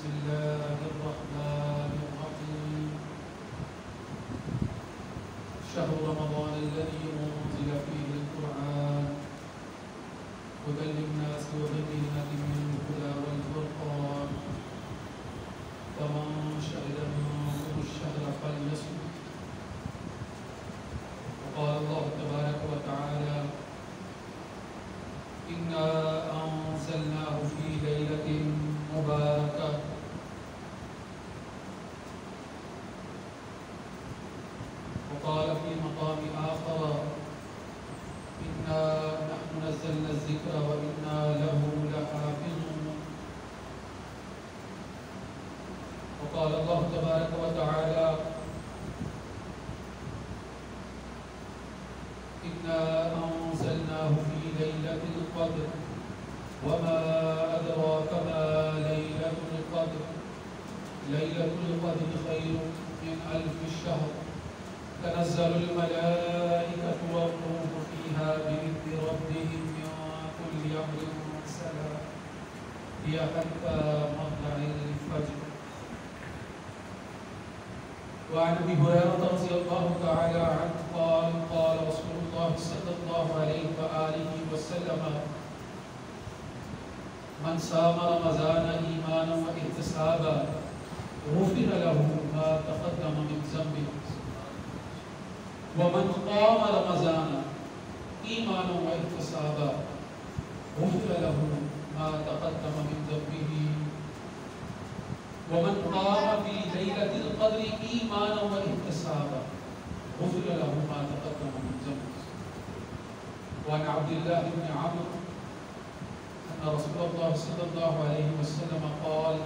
بسم الله الرحمن الرحيم شهر رمضان الذي أنزل فيه القرآن هدى للناس وبينات من الهدى والفرقان فمن شهد منكم الشهر فليصم. وقال الله تبارك وتعالى إنا أنزلناه في ليلة مباركة وقال في مقام آخر إنا نحن نزلنا الذكر وإنا له لحافظون. وقال الله تبارك وتعالى إنا أنزلناه في ليلة القدر وما أدراك ما ليلة القدر ليلة القدر خير من 1000 شهر تنزل الملائكة والروح فيها بإذن ربهم من كل أمر سلام هي حتى مطلع الفجر. وعن أبي هريرة رضي الله تعالى عنه قال قال رسول الله صلى الله عليه وآله وسلم من صام رمضان إيمانا واحتسابا غفر له ما تقدم من ذنبه ومن قام رمضان إيمانا واحتسابا غفر له ما تقدم من ذنبه ومن قام في ليلة القدر إيمانا واحتسابا غفر له ما تقدم من ذنبه. وعن عبد الله بن عمرو أن رسول الله صلى الله عليه وسلم قال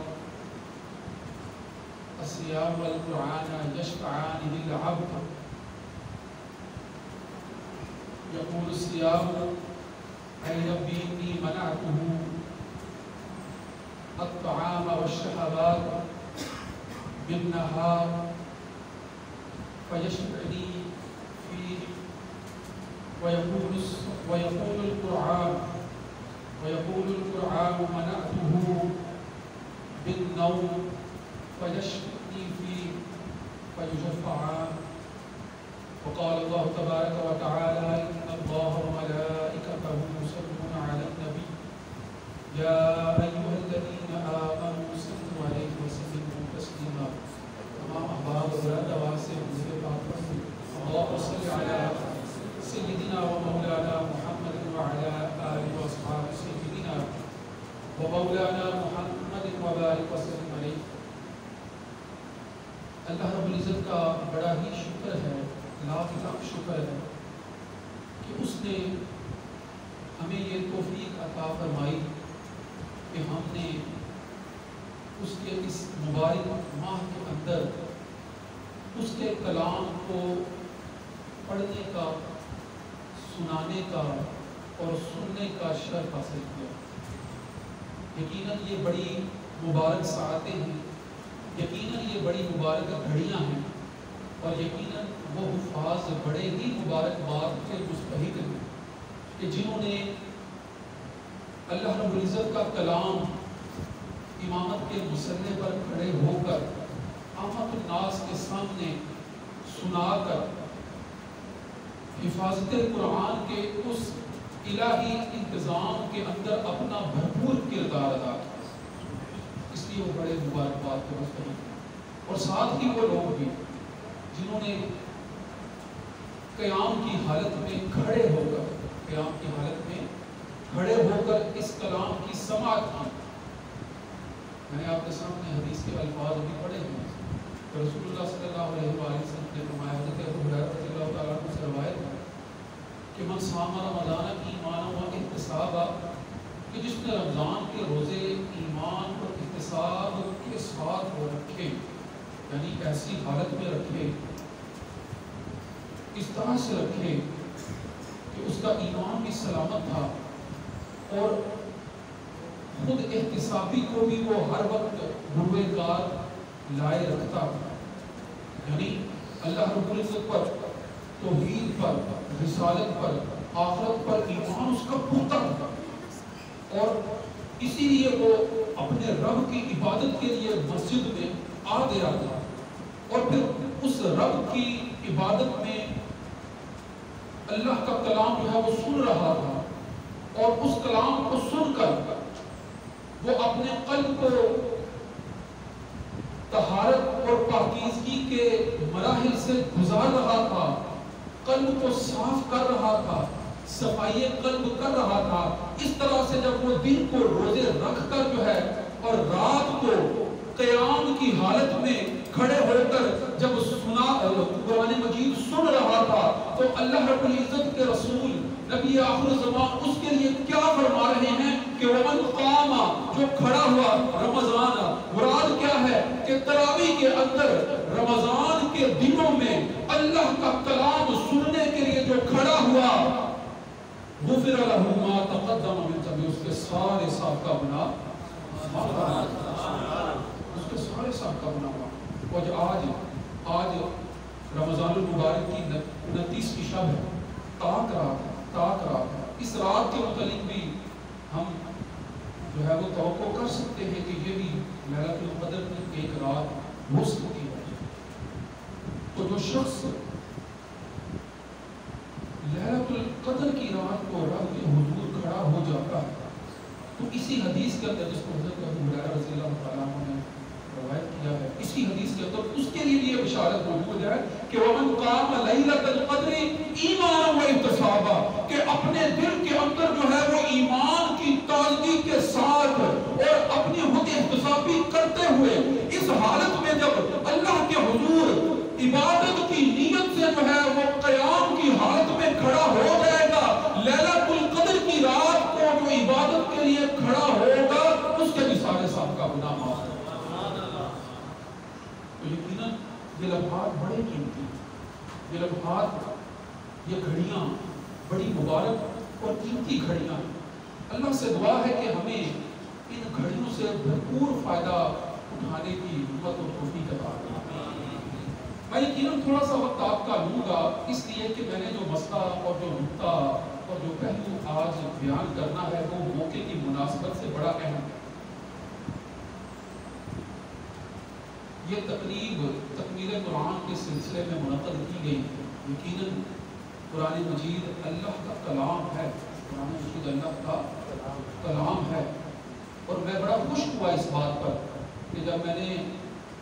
الصيام والقرآن يشفعان للعبد يقول الصيام أي ربي إني منعته الطعام والشهوات بالنهار فيشفعني فيه ويقول القرآن منعته بالنوم فيشفعني فيه فيشفعان. وقال الله تبارك وتعالى إن الله وملائكته يصلون على النبي يا أيها الذين آمنوا صلوا عليه وسلموا تسليما. تمام أحباب حضرات آواز سے مجھے بات کریں. اللهم صل على سيدنا ومولانا محمد وعلى آله وأصحاب سيدنا ومولانا محمد وبارك وسلم عليه. اللہ رب العزت کا بڑا ہی شکر ہے، لاکھ شکر ہے کہ اس نے ہمیں یہ توفیق عطا فرمائی کہ ہم نے اس کے اس مبارک ماہ کے اندر اس کے کلام کو پڑھنے کا، سنانے کا اور سننے کا شرف حاصل کیا. یقیناً یہ بڑی مبارک ساعتیں ہیں، یقیناً یہ بڑی مبارک گھڑیاں ہیں اور یقیناً وہ حفاظ بڑے ہی مبارک بات کے مستحق ہیں کہ جنہوں نے اللہ رب العزت کا کلام امامت کے مسلح پر کھڑے ہو کر عامت الناس کے سامنے سنا کر حفاظت قرآن کے اس الہی انتظام کے اندر اپنا بھرپور کردار ادا کیا. اس لیے وہ بڑے مبارک بات کے مستحق ہیں. اور ساتھ ہی وہ لوگ بھی جنہوں نے قیام کی حالت میں کھڑے ہو کر اس کلام کی سماعت کی. میں نے آپ کے سامنے حدیث کے الفاظ بھی پڑھے ہیں. رسول اللہ صلی اللہ علیہ وآلہ وسلم نے فرمایا، حضرت ابو ہریرہ رضی اللہ تعالیٰ عنہ سے روایت ہے کہ من صام رمضان ایمانا واحتسابا، کہ جس نے رمضان کے روزے ایمان اور احتساب کے ساتھ وہ رکھے، یعنی ایسی حالت میں رکھے، اس طرح سے رکھے کہ اس کا ایمان بھی سلامت تھا اور خود احتسابی کو بھی وہ ہر وقت روئے کار لائے رکھتا، یعنی اللہ رب العزت پر، توحید پر، رسالت پر، آخرت پر ایمان اس کا پختہ تھا اور اسی لیے وہ اپنے رب کی عبادت کے لیے مسجد میں آ گیا تھا، اور پھر اس رب کی عبادت میں اللہ کا کلام جو ہے وہ سن رہا تھا، اور اس کلام کو سن کر وہ اپنے قلب کو طہارت اور پاکیزگی کے مراحل سے گزار رہا تھا، قلب کو صاف کر رہا تھا، صفائی قلب کر رہا تھا۔ اس طرح سے جب وہ دن کو روزے رکھ کر جو ہے اور رات کو قیام کی حالت میں کھڑے ہو کر جب قرآن مجید سن رہا تھا، تو اللہ رب العزت کے رسول نبی آخر زمان اس کے لیے کیا فرما رہے ہیں کہ ومن قام، جو کھڑا ہوا رمضان، مراد کیا ہے کہ تراویح کے اندر رمضان کے دنوں میں اللہ کا کلام سننے کے لیے جو کھڑا ہوا، غفر لہ ما تقدم من ذنبہ، اس کے سارے سابقہ گناہ اس کے سارے سابقہ گناہ۔ اور آج رمضان المبارک کی 29ویں شب ہے، تاک رات ہے۔ اس رات کے متعلق بھی ہم جو ہے وہ توقع کر سکتے ہیں کہ یہ بھی لیلۃ القدر کی ایک رات ہو سکتی ہے۔ تو جو شخص لیلۃ القدر کی رات کو رب کے حضور کھڑا ہو جاتا ہے، تو اسی حدیث کے اندر جس کو حضرت ابو ہریرہ رضی اللہ تعالیٰ عنہ نے روایت کیا ہے، اسی حدیث کے اندر اس کے لیے بھی یہ بشارت موجود ہے کہ ومن قام لیلۃ القدر ایمانا و احتسابا، کہ اپنے دل کے اندر جو ہے وہ ایمان کی تازگی کے ساتھ اور اپنی خود احتسابی کرتے ہوئے اس حالت میں جب اللہ کے حضور عبادت کی نیت سے جو ہے وہ قیام کی حالت میں کھڑا ہو جائے گا، لیلۃ القدر کی رات کو جو عبادت کے لیے کھڑا ہوگا، اس کے بھی سارے سابقہ گناہ معاف ہیں۔ تو یقیناً یہ لمحات بڑے قیمتی، یہ لمحات، یہ گھڑیاں بڑی مبارک اور قیمتی گھڑیاں ہیں۔ اللہ سے دعا ہے کہ ہمیں ان گھڑیوں سے بھرپور فائدہ اٹھانے کی ہمت اور توفیق عطا فرمائے۔ میں یقیناً تھوڑا سا وقت آپ کا لوں گا، اس لیے کہ میں نے جو مسئلہ اور جو نکتہ اور جو پہلو آج بیان کرنا ہے وہ موقع کی مناسبت سے بڑا اہم ہے۔ یہ تقریب تکمیل قرآن کے سلسلے میں منعقد کی گئی ہے۔ یقیناً قرآن مجید اللہ کا کلام ہے، قرآن مجید اللہ کا کلام ہے، اور میں بڑا خوش ہوا اس بات پر کہ جب میں نے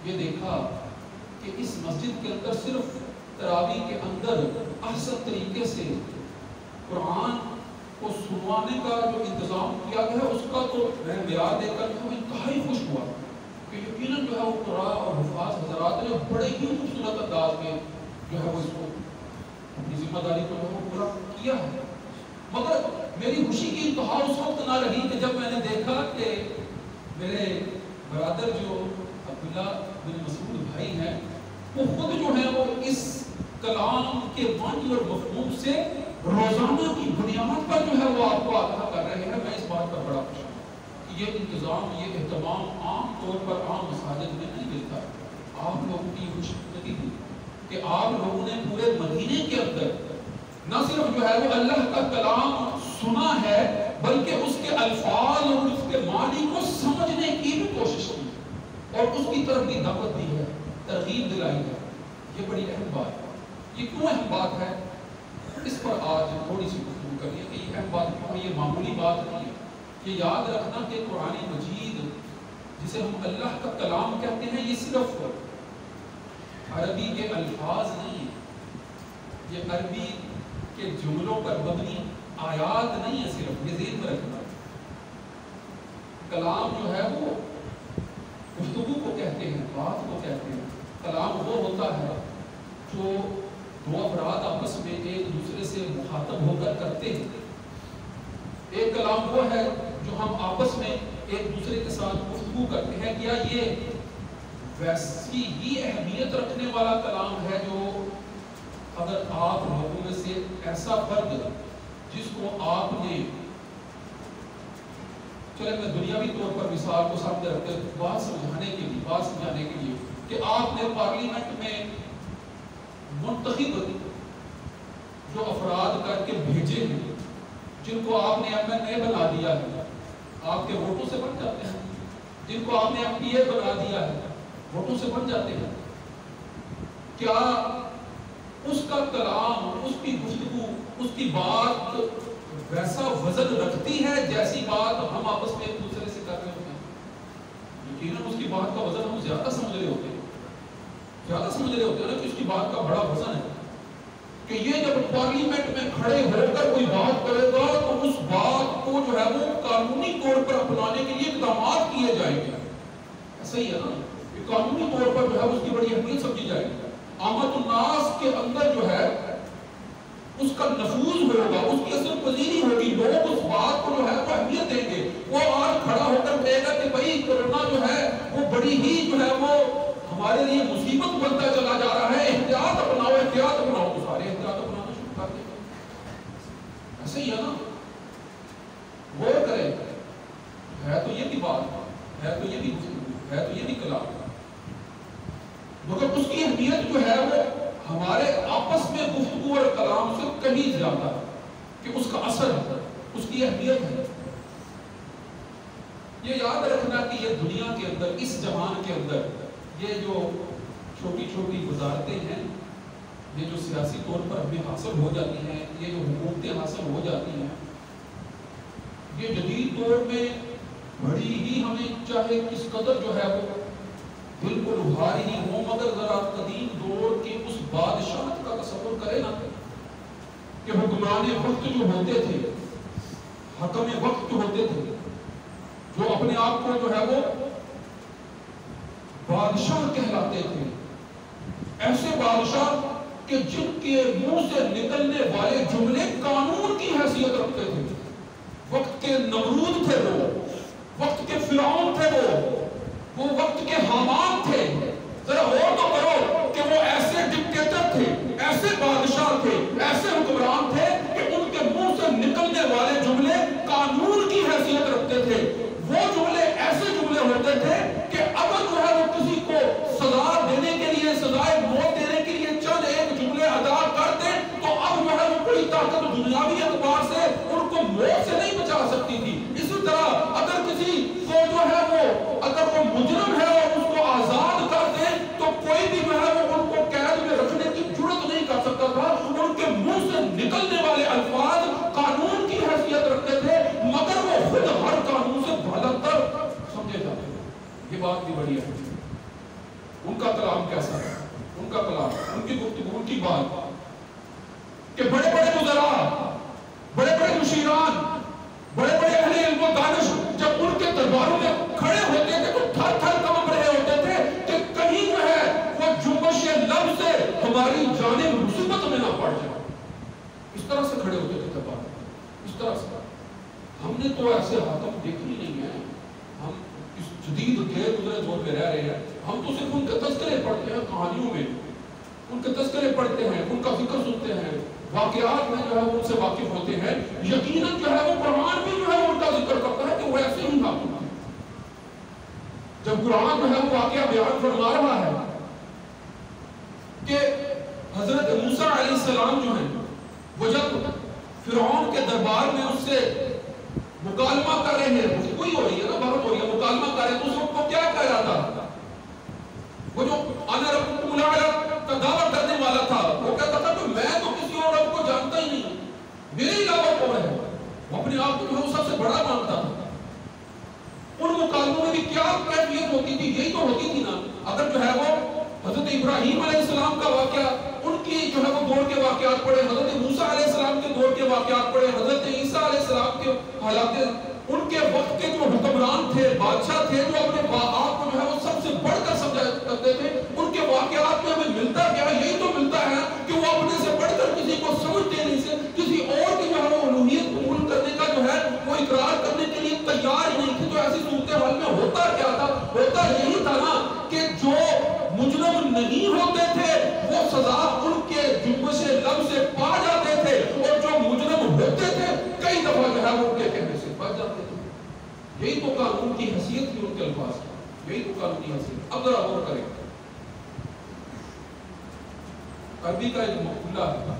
یہ دیکھا کہ اس مسجد کے اندر صرف تراویح کے اندر احسن طریقے سے قرآن کو سنوانے کا جو انتظام کیا گیا ہے، اس کا تو میں معیار دیکھ کر تو انتہائی خوش ہوا کہ یقیناً جو ہے وہ قرآن اور حفاظ حضرات نے بڑے ہی خوبصورت انداز میں جو ہے وہ اس کو اپنی ذمہ داری کو جو ہے وہ پورا کیا ہے۔ مگر میری خوشی کی انتہا اس وقت نہ رہی کہ جب میں نے دیکھا کہ میرے برادر جو عبداللہ بن مسعود بھائی ہیں، وہ خود جو ہے وہ اس کلام کے معنی اور مفہوم سے روزانہ کی بنیاد پر جو ہے وہ آپ کو آگاہ کر رہے ہیں۔ میں اس بات پر بڑا خوش ہوں کہ یہ انتظام، یہ اہتمام عام طور پر عام مساجد میں نہیں ملتا۔ آپ لوگوں کی خوش قسمتی تھی کہ آپ لوگوں نے پورے مدینے کے اندر نہ صرف جو ہے وہ اللہ کا کلام سنا ہے، بلکہ اس کے الفاظ اور اس کے معنی کو سمجھنے کی بھی کوشش کی اور اس کی طرف بھی دعوت دی ہے، ترغیب دلائی ہے۔ یہ بڑی اہم بات ہے۔ یہ کیوں اہم بات ہے، اس پر آج تھوڑی سی گفتگو کرنی ہے کہ یہ اہم بات کیوں ہے۔ یہ معمولی بات نہیں ہے۔ یہ یاد رکھنا کہ قرآن مجید جسے ہم اللہ کا کلام کہتے ہیں، یہ صرف عربی کے الفاظ نہیں ہیں، یہ عربی کے جملوں پر مبنی آیات نہیں ہے، صرف یہ ذہن میں رکھنا۔ کلام جو ہے وہ گفتگو کو کہتے ہیں، بات کو کہتے ہیں۔ کلام وہ ہوتا ہے جو دو افراد آپس میں ایک دوسرے سے مخاطب ہو کر کرتے ہیں۔ ایک کلام وہ ہے جو ہم آپس میں ایک دوسرے کے ساتھ گفتگو کرتے ہیں۔ کیا یہ ویسی ہی اہمیت رکھنے والا کلام ہے جو اگر آپ لوگوں میں سے ایسا فرد جس کو آپ نے، چلے میں دنیاوی طور پر مثال کو سامنے رکھتے ہیں بات سمجھانے کے لیے کہ آپ نے پارلیمنٹ میں منتخب جو افراد کر کے بھیجے ہیں، جن کو آپ نے ایم این اے بنا دیا ہے، آپ کے ووٹوں سے بن جاتے ہیں، جن کو آپ نے FTA بنا دیا ہے ووٹوں سے بن جاتے ہیں۔ کیا اس کا کلام، اس کی گفتگو، اس کی بات ویسا وزن رکھتی ہے جیسی بات ہم آپس میں ایک دوسرے سے کر رہے ہوتے ہیں؟ یقیناً اس کی بات کا وزن ہم زیادہ سمجھ رہے ہوتے ہیں، زیادہ سمجھ رہے ہوتے ہیں نا کہ اس کی بات کا بڑا وزن ہے، کہ یہ جب پارلیمنٹ میں کھڑے ہو کر کوئی بات کرے گا تو اس بات کو جو ہے وہ قانونی طور پر اپنانے کے لیے اقدامات کیے جائیں گے۔ ایسا ہی ہے نا، کہ قانونی طور پر جو ہے اس کی بڑی اہمیت سمجھی جائے گی۔ آمد الناس کے اندر جو ہے اس کا نفوذ ہوگا، اس کی اثر پذیری ہوگی، لوگ اس بات کو جو ہے وہ اہمیت دیں گے۔ وہ آج کھڑا ہو کر کہے گا کہ بھائی کورونا جو ہے وہ بڑی ہی جو ہے وہ ہمارے لیے مصیبت بنتا چلا جا رہا ہے، احتیاط اپناؤ، احتیاط اپناؤ، تو سارے احتیاط اپنانا شروع کر دیں گے۔ ایسا ہی ہے نا، غور کریں، ہے تو یہ بھی بات، ہے تو یہ بھی گفتگو، ہے تو یہ بھی کلام، مگر اس کی اہمیت جو ہے وہ ہمارے آپس میں گفتگو اور کلام سے کہیں زیادہ ہے، کہ اس کا اثر ہے، اس کی اہمیت ہے۔ یہ یاد رکھنا کہ یہ دنیا کے اندر، اس جہان کے اندر، یہ جو چھوٹی چھوٹی وزارتیں ہیں، یہ جو سیاسی طور پر ہمیں حاصل ہو جاتی ہیں، یہ جو حکومتیں حاصل ہو جاتی ہیں، یہ جدید دور میں بڑی ہی ہمیں چاہے کس قدر جو ہے وہ بالکل بھاری ہی ہو، مگر ذرا قدیم دور کے اس بادشاہت کا تصور کرے نا کہ حکمران وقت جو ہوتے تھے، حکم وقت جو ہوتے تھے، جو اپنے آپ کو جو ہے وہ بادشاہ کہلاتے تھے، ایسے بادشاہ کہ جن کے منہ سے نکلنے والے جملے قانون کی حیثیت رکھتے تھے۔ وقت کے نمرود تھے وہ، وقت کے فرعون تھے وہ وقت کے حامان تھے۔ ذرا غور تو کرو کہ وہ ایسے ڈکٹیٹر تھے، ایسے بادشاہ تھے، ایسے حکمران تھے کہ ان کے منہ سے نکلنے والے جملے قانون کی حیثیت رکھتے تھے۔ وہ جملے ایسے جملے ہوتے تھے کہ اگر جو ہے وہ کسی کو سزا دینے کے لیے، سزائے موت دینے کے لیے چند ایک جملے ادا کر دیں تو اب جو ہے وہ کوئی طاقت دنیاوی اعتبار سے ان کو موت سے نہیں بچا سکتی تھی۔ اسی طرح اگر کسی کو جو ہے وہ اگر وہ مجرم ہے اور اس کو آزاد کر دیں تو کوئی بھی جو ہے وہ ان کو قید میں رکھنے کی جرات نہیں کر سکتا تھا۔ ان کے منہ سے نکلنے والے الفاظ قانون کی حیثیت رکھتے تھے، مگر وہ خود ہر قانون سے بہتر سمجھے جاتے تھے۔ یہ بات بھی بڑی ہے، ان کا کلام کیسا ہے، ان کا کلام، ان کی گفتگو، ان کی بات، کہ بڑے بڑے وزراء، بڑے بڑے مشیران، بڑے بڑے اہل علم و دانش جب ان کے درباروں میں کھڑے ہوتے تھے تو تھر تھر کانپ رہے ہوتے تھے کہ کہیں جو ہے وہ جنبش لب سے ہماری جانیں مصیبت میں نہ پڑ جائے۔ اس طرح سے کھڑے ہوتے تھے دربار میں، اس طرح سے۔ ہم نے تو ایسے حاکم دیکھے ہی نہیں ہیں، ہم اس جدید غیر گزرے دور میں رہ رہے ہیں، ہم تو صرف ان کے تذکرے پڑھتے ہیں کہانیوں میں، ان کے تذکرے پڑھتے ہیں، ان کا ذکر سنتے ہیں، واقعات میں جو ہے وہ ان سے واقف ہوتے ہیں۔ یقیناً جو ہے وہ قرآن بھی جو ہے ان کا ذکر کرتا ہے کہ وہ ایسے ہی حاکم تھے۔ جب قرآن جو ہے وہ واقعہ بیان فرما رہا ہے کہ حضرت موسیٰ علیہ السلام جو ہیں وہ جب فرعون کے دربار میں اس سے مکالمہ کر رہے ہیں، کوئی ہو رہی ہے نا، بات ہو رہی ہے، مکالمہ کر رہے ہیں، تو اس وقت کو کیا کہہ رہا تھا؟ وہ جو انا ربکم الاعلی کا دعویٰ کرنے والا تھا، وہ کہتا تھا کہ میں تو کسی اور رب کو جانتا ہی نہیں، میرے علاوہ کون ہے؟ وہ اپنے آپ کو جو ہے سب سے بڑا مانتا تھا۔ ان مکالموں میں بھی کیا کیفیت ہوتی تھی؟ یہی تو ہوتی تھی نا، اگر جو ہے وہ حضرت ابراہیم علیہ السلام کا واقعہ، ان کی جو ہے وہ دور کے واقعات پڑھے، حضرت موسیٰ علیہ السلام کے دور کے واقعات پڑھے، حضرت عیسیٰ علیہ السلام کے حالات، ان کے وقت کے جو حکمران تھے، بادشاہ تھے، جو اپنے آپ کو جو ہے وہ سب سے بڑھ کر سمجھا کرتے تھے، ان کے واقعات میں ہمیں ملتا کیا؟ یہی تو ملتا ہے کہ وہ اپنے سے بڑھ کر کسی کو سمجھتے نہیں سے، کسی اور کی جو ہے وہ الوہیت قبول کرنے کا جو ہے وہ اقرار کرنے کے لیے تیار ہی نہیں تھے۔ تو ایسی صورتحال میں ہوتا کیا تھا؟ ہوتا یہی تھا نا کہ جو مجرم نہیں ہوتے تھے وہ سزا ان کے جنبش لب سے پا جاتے تھے، اور جو مجرم ہوتے تھے کئی دفعہ جو ہے وہ ان کے کہنے سے بچ جاتے تھے۔ یہی تو قانون کی حیثیت تھی ان کے الفاظ کی، یہی تو قانون کی حیثیت۔ اب ذرا غور کریں، عربی کا ایک مقولہ ہے،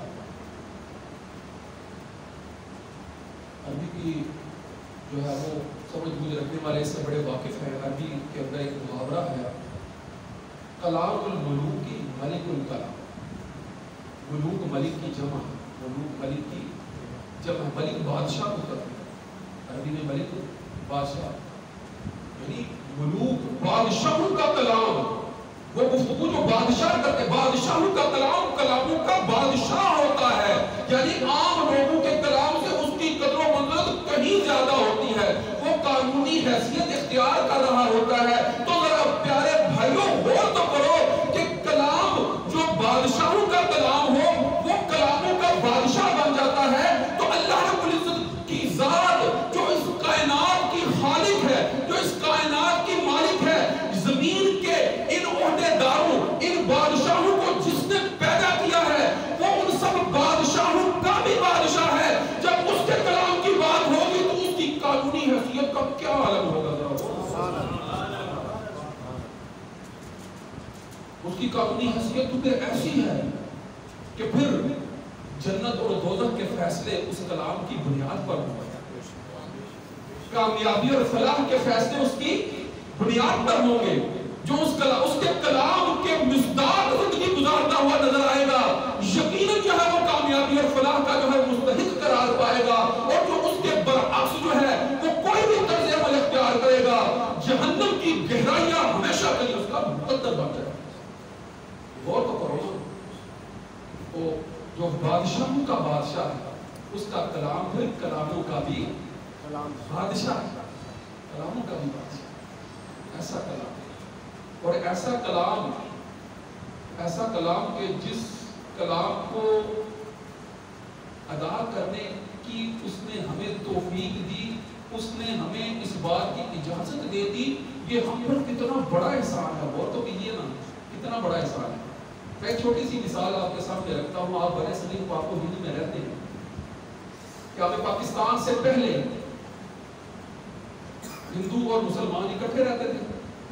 عربی کی جو ہے وہ سمجھ بوجھ رکھنے والے اس سے بڑے واقف ہیں. عربی کے اندر ایک محاورہ ہے، کلام الملوک ملک الکلام. ملوک ملک کی جمع، ملوک ملک کی جمع. ملک بادشاہ کو کہتے ہیں عربی میں، ملک بادشاہ، یعنی ملوک بادشاہوں کا کلام، وہ گفتگو جو بادشاہ کرتے ہیں. بادشاہوں کا کلام کلاموں کا بادشاہ ہوتا ہے، یعنی عام لوگوں کے کلام سے اس کی قدر و منزلت کہیں زیادہ ہوتی ہے. وہ قانونی حیثیت اختیار کر رہا ہوتا ہے. تو ذرا پیارے بھائیوں غور تو کرو کہ کلام جو بادشاہوں کا کلام ہو وہ کلاموں کا بادشاہ بن جاتا ہے. تو اللہ رب العزت کی ذات جو اس کائنات کی خالق ہے، جو اس کائنات کی مالک ہے، زمین کے ان عہدے داروں، ان بادشاہوں کو جس نے پیدا کیا ہے، وہ ان سب بادشاہوں کا بھی بادشاہ ہے. جب اس کے کلام کی بات ہوگی تو اس کی قانونی حیثیت کا کیا عالم ہوگا؟ اس کی قانونی حیثیت تو پھر ایسی ہے کہ پھر جنت اور دوزخ کے فیصلے اس کلام کی بنیاد پر ہوں گے. کامیابی اور فلاح کے فیصلے اس کی بنیاد پر ہوں گے. جو اس کے کلام کے مصداق زندگی گزارتا ہوا نظر آئے گا، یقیناً جو ہے وہ کامیابی اور فلاح کا جو ہے مستحق قرار پائے گا. اور جو اس کے برعکس جو ہے وہ کوئی بھی طرز عمل اختیار کرے گا، جہنم کی گہرائیاں ہمیشہ کے لیے اس کا مقدر بن جائے گا. غور تو کرو، وہ جو بادشاہوں کا بادشاہ ہے اس کا کلام پھر کلاموں کا بھی بادشاہ ہے، کلاموں کا بھی بادشاہ. ایسا کلام اور ایسا کلام کہ جس کلام کو ادا کرنے کی اس نے ہمیں توفیق دی، اس نے ہمیں اس بات کی اجازت دے دی. یہ ہم پر کتنا بڑا احسان ہے. وہ تو کہیے نا کتنا بڑا احسان ہے. میں ایک چھوٹی سی مثال آپ کے سامنے رکھتا ہوں. آپ برے صغیر پاک و ہند میں رہتے ہیں، کیا ہمیں پاکستان سے پہلے ہندو اور مسلمان اکٹھے رہتے تھے؟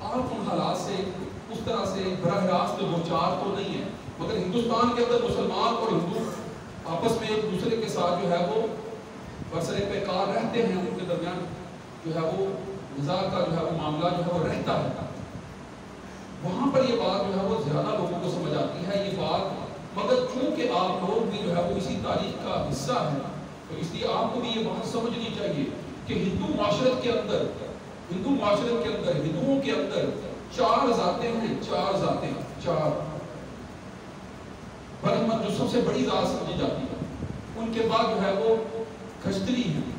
آپ ان حالات سے اس طرح سے براہ راست دوچار تو نہیں ہے، مگر ہندوستان کے اندر مسلمان اور ہندو آپس میں ایک دوسرے کے ساتھ جو ہے وہ برسر پیکار رہتے ہیں. ان کے درمیان جو ہے وہ نزاع کا جو ہے وہ معاملہ جو ہے وہ رہتا ہے. وہاں پر یہ بات جو ہے وہ زیادہ لوگوں کو سمجھ آتی ہے یہ بات، مگر چونکہ آپ لوگ بھی جو ہے وہ اسی تاریخ کا حصہ ہیں تو اس لیے آپ کو بھی یہ بات سمجھنی چاہیے کہ ہندو معاشرت کے اندر ہندوؤں کے اندر 4 ذاتیں ہیں. 4 ذاتیں، 4 برہمن جو سب سے بڑی ذات سمجھی جاتی ہے. ان کے بعد جو ہے وہ کھچتری ہیں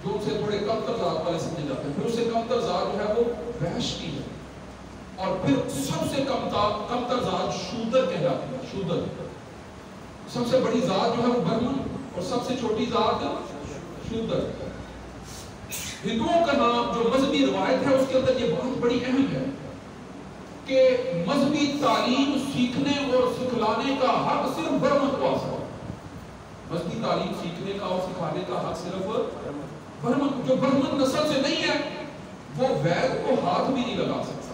جو ان سے تھوڑے کم تر ذات والے سمجھے جاتے ہیں. پھر اس سے کم تر ذات جو ہے وہ وحش کی ہے. اور پھر سب سے کم تر ذات شودر کہلاتی ہے. شودر سب سے بڑی ذات جو ہے وہ برہمن اور سب سے چھوٹی ذات شودر. ہندوؤں کا نام جو مذہبی روایت ہے اس کے اندر یہ بات بڑی اہم ہے کہ مذہبی تعلیم سیکھنے اور سکھلانے کا حق صرف برہمن کو حاصل ہے. مذہبی تعلیم سیکھنے کا اور سکھانے کا حق صرف برہمن. جو برہمن نسل سے نہیں ہے وہ وید کو ہاتھ بھی نہیں لگا سکتا.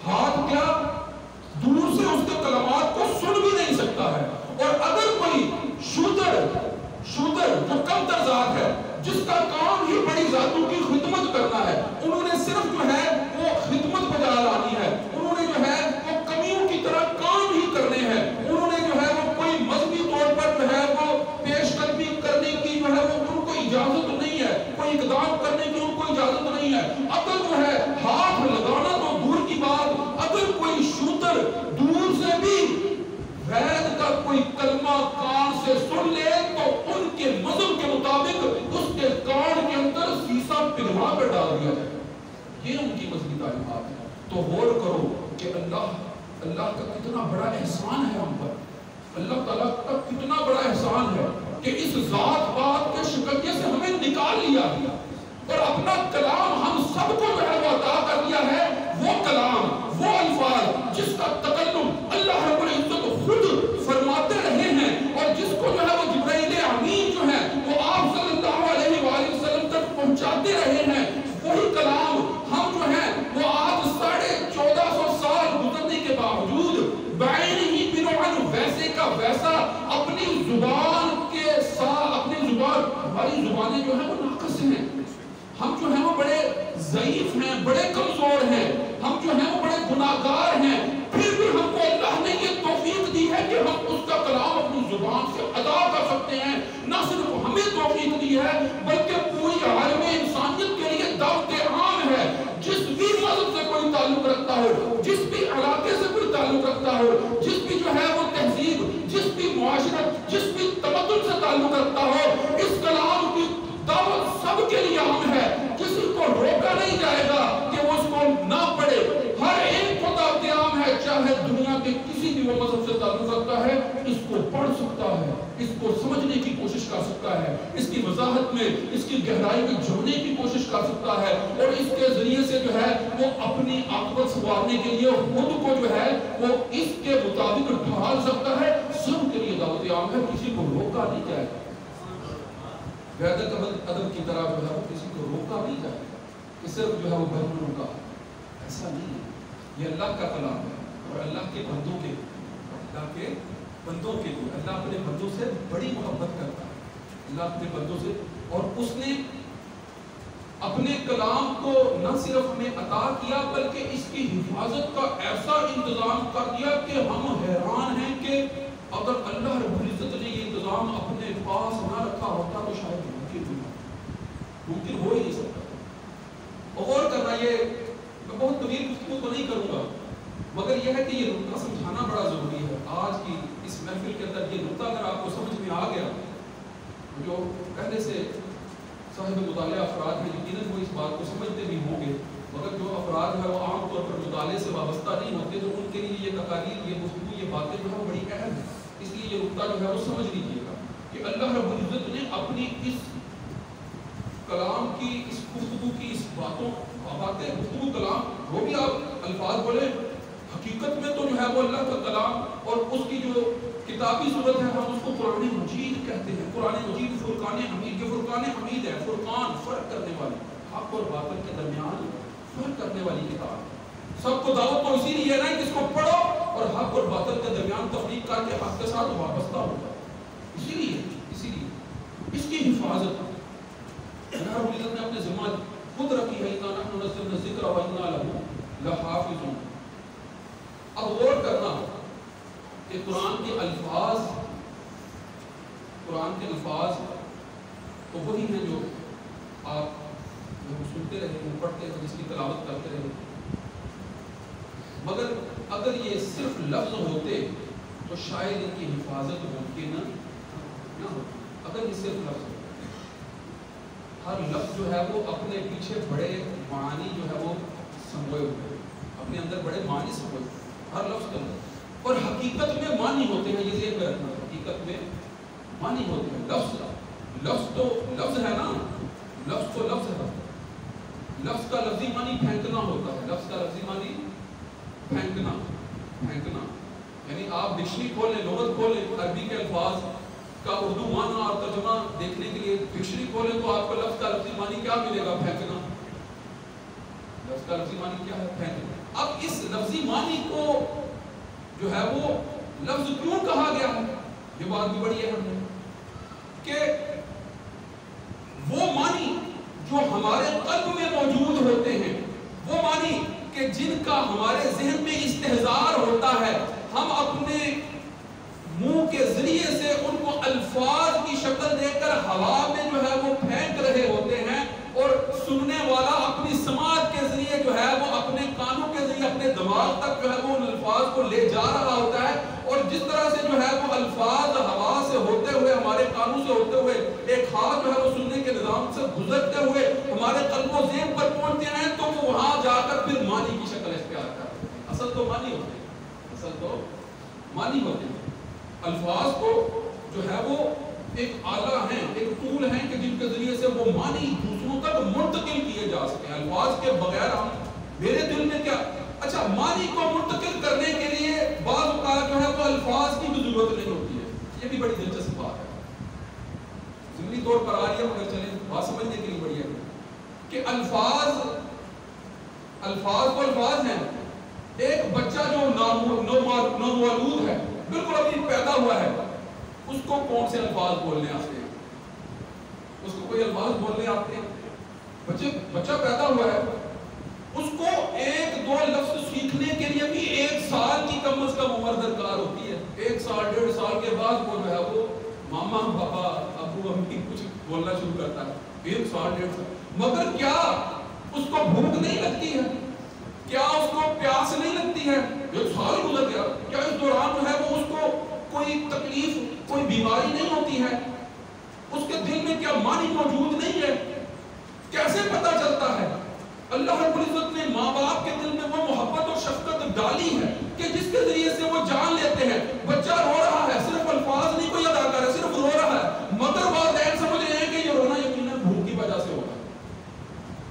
ہاتھ کیا دور سے اس کے کلمات کو سن بھی نہیں سکتا ہے. اور اگر کوئی شودر جو کم تر ذات ہے جس کا کام ہی بڑی ذاتوں کی خدمت کرنا ہے، انہوں نے صرف جو ہے وہ خدمت بجا لانی ہے، انہوں نے جو ہے وہ کمیوں کی طرح کام ہی کرنے ہیں، انہوں نے جو ہے وہ کوئی مذہبی طور پر جو ہے وہ پیش قدمی کرنے کی جو ہے وہ ان کو اجازت نہیں ہے، کوئی اقدام کرنے کی ان کو اجازت نہیں ہے. اگر جو ہے ہاتھ لگانا تو دور کی بات، اگر کوئی شودر دور سے بھی وید کا کوئی کلمہ کان سے سن لے تو ان کے مذہب کے مطابق اس کے کان کے اندر سیسا پگھلا کر ڈال دیا جائے. یہ ان کی مذہبی تعلیمات ہے. تو غور کرو کہ اللہ کا کتنا بڑا احسان ہے ہم پر. اللہ تعالیٰ کا کتنا بڑا احسان ہے کہ اس ذات پات کے شکریہ سے ہمیں نکال لیا گیا اور اپنا کلام ہم سب کو جو ہے وہ عطا کر دیا ہے. وہ کلام، وہ الفاظ جس کا تکلم اللہ رب العزت خود فرماتے رہے ہیں اور جس کو جو ہے وہ جبرائیل امین جو ہے وہ آپ صلی اللہ علیہ وآلہ وسلم تک پہنچاتے رہے ہیں. وہی کلام ہم جو ہے وہ آج 1450 سال گزرنے کے باوجود بعین ہی بنوعن ویسے کا ویسا اپنی زبان کے ساتھ، اپنی زبان، ہماری زبانیں جو ہے وہ ناقص ہیں. ضعیف ہیں، بڑے کمزور ہیں، ہم جو ہیں وہ بڑے گناہگار ہیں، پھر بھی ہم کو اللہ نے یہ توفیق دی ہے کہ ہم اس کا کلام اپنی زبان سے ادا کر سکتے ہیں۔ نہ صرف ہمیں توفیق دی ہے بلکہ پوری عالم انسانیت کے لیے دعوت عام ہے۔ جس بھی مذہب سے کوئی تعلق رکھتا ہو، جس بھی علاقے سے کوئی تعلق رکھتا ہو، جس بھی جو ہے وہ تہذیب، جس بھی معاشرت، جس بھی تمدن سے تعلق رکھتا ہو، اس کلام کی دعوت سب کے لیے عام ہے۔ کسی کو روکا نہیں جائے گا کہ وہ اس کو نہ پڑھے، ہر ایک کو دعوت عام ہے، چاہے دنیا کے کسی بھی وہ مذہب سے تعلق رکھتا ہے، اس کو پڑھ سکتا ہے، اس کو سمجھنے کی کوشش کر سکتا ہے، اس کی وضاحت میں اس کی گہرائی میں جھونے کی کوشش کر سکتا ہے، اور اس کے ذریعے سے جو ہے وہ اپنی عاقبت سنوارنے کے لیے خود کو جو ہے وہ اس کے مطابق ڈھال سکتا ہے۔ سب کے لیے دعوت عام ہے، کسی کو روکا نہیں جائے گا۔ غیرت ادب کی طرح جو ہے وہ کسی کو روکا نہیں جائے گا کہ صرف جو ہے وہ بہنوں کا، ایسا نہیں ہے۔ یہ اللہ کا کلام ہے اور اللہ کے بندوں کے لیے اللہ اپنے بندوں سے بڑی محبت کرتا ہے، اللہ اپنے بندوں سے، اور اس نے اپنے کلام کو نہ صرف ہمیں عطا کیا بلکہ اس کی حفاظت کا ایسا انتظام کر دیا کہ ہم حیران ہیں کہ اگر اللہ رب العزت نے یہ انتظام اپنے پاس نہ رکھا ہوتا تو شاید ممکن ہو ہی نہیں سکتا۔ غور کرنا، یہ میں بہت طویل گفتگو تو نہیں کروں گا مگر یہ ہے کہ یہ نقطہ سمجھانا بڑا ضروری ہے۔ آج کی اس محفل کے اندر یہ نقطہ اگر آپ کو سمجھ میں آ گیا، جو پہلے سے صاحب مطالعہ افراد ہیں یقیناً وہ اس بات کو سمجھتے بھی ہوں گے، مگر جو افراد ہے وہ عام طور پر مطالعے سے وابستہ نہیں ہوتے تو ان کے لیے یہ تقاریر، یہ گفتگو، یہ باتیں جو ہے وہ بڑی اہم ہے۔ اس لیے یہ نقطہ جو ہے وہ سمجھ لیجیے گا کہ اللہ رب العزت نے اپنی اس کلام کی، اس گفتگو کی، اس گفتگو کلام، وہ بھی آپ الفاظ بولے، حقیقت میں تو جو ہے وہ اللہ کا کلام اور اس کی جو کتابی صورت ہے ہم اس کو قرآن مجید کہتے ہیں۔ قرآن مجید فرقان حمید، یہ فرقان حمید ہے، فرقان فرق کرنے والی، حق اور باطل کے درمیان فرق کرنے والی کتاب۔ سب کو دعوت تو اسی لیے ہے کہ اس کو پڑھو اور حق اور باطل کے درمیان تفریق کر کے حق کے ساتھ وابستہ ہو جائے۔ اسی لیے اس کی حفاظت اللہ رب العزت نے اپنے ذمہ خود رکھی ہے، اِنَّا نَحْنُ نَزَّلْنَا الذِّکْرَ وَإِنَّا لَهُ لَحَافِظُونَ۔ اب غور کرنا کہ قرآن کے الفاظ تو وہی ہیں جو آپ سنتے رہے ہیں، پڑھتے ہیں، جس کی تلاوت کرتے رہے، مگر اگر یہ صرف لفظ ہوتے تو شاید ان کی حفاظت ممکن نہ ہوتی۔ اگر یہ صرف لفظ ہوتے، ہر لفظ جو ہے وہ اپنے پیچھے بڑے معنی جو ہے وہ سموئے ہوئے، اپنے اندر بڑے معنی سموئے ہوئے ہر لفظ کے اندر، اور حقیقت میں معنی ہوتے ہیں۔ یہ ذہن میں رکھنا، حقیقت میں معنی ہوتے ہیں۔ لفظ تو لفظ ہے نا، لفظ تو لفظ ہے، لفظ کا لفظی معنی پھینکنا ہوتا ہے، لفظ کا لفظی معنی پھینکنا، یعنی آپ ڈکشنری کھولیں، لغت کھولیں، عربی کے الفاظ کا اردو معنی اور ترجمہ دیکھنے کے لیے ڈکشنری کھولیں تو آپ کو لفظ کا لفظی معنی کیا ملے گا؟ پھینکنا۔ لفظ کا لفظی معنی کیا ہے؟ پھینکنا۔ اب اس لفظی معنی کو جو ہے وہ لفظ کیوں کہا گیا ہے، یہ بات بھی بڑی اہم ہے کہ وہ معنی جو ہمارے قلب میں موجود ہوتے ہیں، وہ معنی کہ جن کا ہمارے ذہن میں استحضار ہوتا ہے، ہم اپنے منہ کے ذریعے سے ان کو الفاظ کی شکل دے کر ہوا میں جو ہے وہ پھینک رہے ہوتے ہیں، اور سننے والا اپنی سماعت کے ذریعے جو ہے وہ اپنے کانوں کے ذریعے اپنے دماغ تک جو ہے وہ ان الفاظ کو لے جا رہا ہوتا ہے، اور جس طرح سے جو ہے وہ الفاظ ہوا سے ہوتے ہوئے، ہمارے کانوں سے ہوتے ہوئے، ایک ہاتھ جو ہے وہ سننے کے نظام سے گزرتے ہوئے ہمارے قلب و ذہن پر پہنچتے ہیں تو وہ وہاں جا کر پھر معنی کی شکل اختیار کرتے ہیں۔ اصل تو معنی ہوتے ہیں، الفاظ کو جو ہے وہ ایک آلہ ہیں، ایک ٹول ہیں کہ جن کے ذریعے سے وہ معنی دوسروں تک منتقل کیے جا سکیں۔ الفاظ کے بغیر ہم، میرے دل میں کیا، اچھا معنی کو منتقل کرنے کے لیے بعض اوقات جو ہے وہ الفاظ کی بھی ضرورت نہیں ہوتی ہے۔ یہ بھی بڑی دلچسپ بات ہے، ضمنی طور پر آ رہی ہے مگر چلیں بات سمجھنے کے لیے بڑی ہے کہ الفاظ ہیں۔ ایک بچہ جو نومولود ہے، بالکل ابھی پیدا ہوا ہے، اس کو کون سے الفاظ بولنے آتے ہیں؟ اس کو کوئی الفاظ بولنے آتے ہیں؟ بچہ پیدا ہوا ہے، اس کو ایک دو لفظ سیکھنے کے لیے بھی 1 سال کی کم از کم عمر درکار ہوتی ہے۔ 1 سال 1.5 سال کے بعد وہ جو ہے وہ ماما پاپا ابو امی کچھ بولنا شروع کرتا ہے۔ 1 سال 1.5 سال، مگر کیا اس کو بھوک نہیں لگتی ہے؟ کیا اس کو پیاس نہیں لگتی ہے؟ 1 سال گزر گیا، کیا اس دوران جو ہے وہ اس کو کوئی تکلیف، کوئی بیماری نہیں ہوتی ہے؟ اس کے دل میں کیا مانی موجود نہیں ہے؟ کیسے پتا چلتا ہے؟ اللہ رب العزت نے ماں باپ کے دل میں وہ محبت اور شفقت ڈالی ہے کہ جس کے ذریعے سے وہ جان لیتے ہیں بچہ رو رہا ہے، صرف الفاظ نہیں کوئی ادا کر رہا ہے، صرف رو رہا ہے، مگر والدین سمجھ رہے ہیں کہ یہ رونا یقیناً بھوک کی وجہ سے ہو رہا ہے۔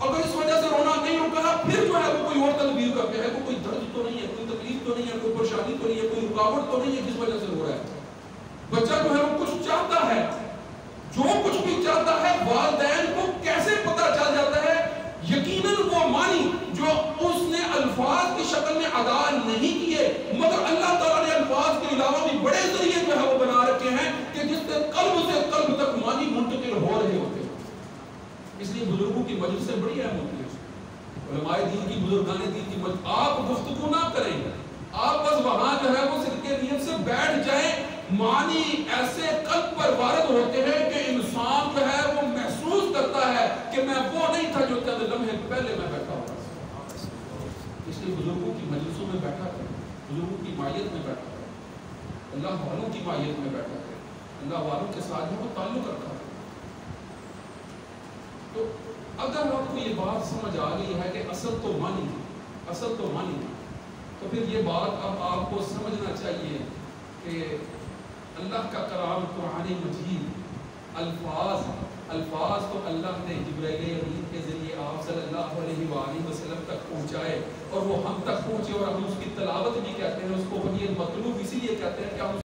اگر اس وجہ سے رونا نہیں رکا پھر جو ہے وہ کوئی اور تدبیر کرتے ہیں، کوئی درد تو نہیں ہے، کوئی تکلیف تو نہیں ہے، کوئی پریشانی تو نہیں ہے، کوئی رکاوٹ تو نہیں ہے جس وجہ سے رو رہا ہے۔ بچہ جو ہے وہ کچھ چاہتا ہے، جو کچھ بھی چاہتا ہے والدین کو کیسے پتا چل جاتا ہے؟ یقیناً وہ معنی جو اس نے الفاظ کی شکل میں ادا نہیں کیے، مگر اللہ تعالیٰ نے الفاظ کے علاوہ بھی بڑے ذریعے جو ہے وہ بنا رکھے ہیں کہ جس سے قلب تک معنی منتقل ہو رہے ہوتے ہیں۔ اس لیے بزرگوں کی مجلسیں بڑی اہم ہوتی ہے، علماء دین کی، بزرگان دین کی مجلس۔ آپ گفتگو نہ کریں، آپ بس وہاں جو ہے وہ صدقے نیت سے بیٹھ جائیں، معنی ایسے قلب پر وارد ہوتے ہیں کہ انسان جو ہے وہ محسوس کرتا ہے کہ میں وہ نہیں تھا جو چند لمحے پہلے میں بیٹھا ہوا۔ اس لیے بزرگوں کی مجلسوں میں بیٹھا کریں، بزرگوں کی مائیت میں بیٹھا کریں، اللہ والوں کی مائیت میں بیٹھا کریں، اللہ والوں کے ساتھ جو وہ تعلق رکھا کریں۔ تو اگر آپ کو یہ بات سمجھ آ گئی ہے کہ اصل تو معنی تو پھر یہ بات اب آپ کو سمجھنا چاہیے کہ اللہ کا کلام قرآن مجید الفاظ تو اللہ نے جبرائیل امین کے ذریعے آپ صلی اللہ علیہ وآلہ وسلم تک پہنچائے، اور وہ ہم تک پہنچے، اور ہم اس کی تلاوت بھی کہتے ہیں، اس کو وحی مطلوب اسی لیے کہتے ہیں کہ ہم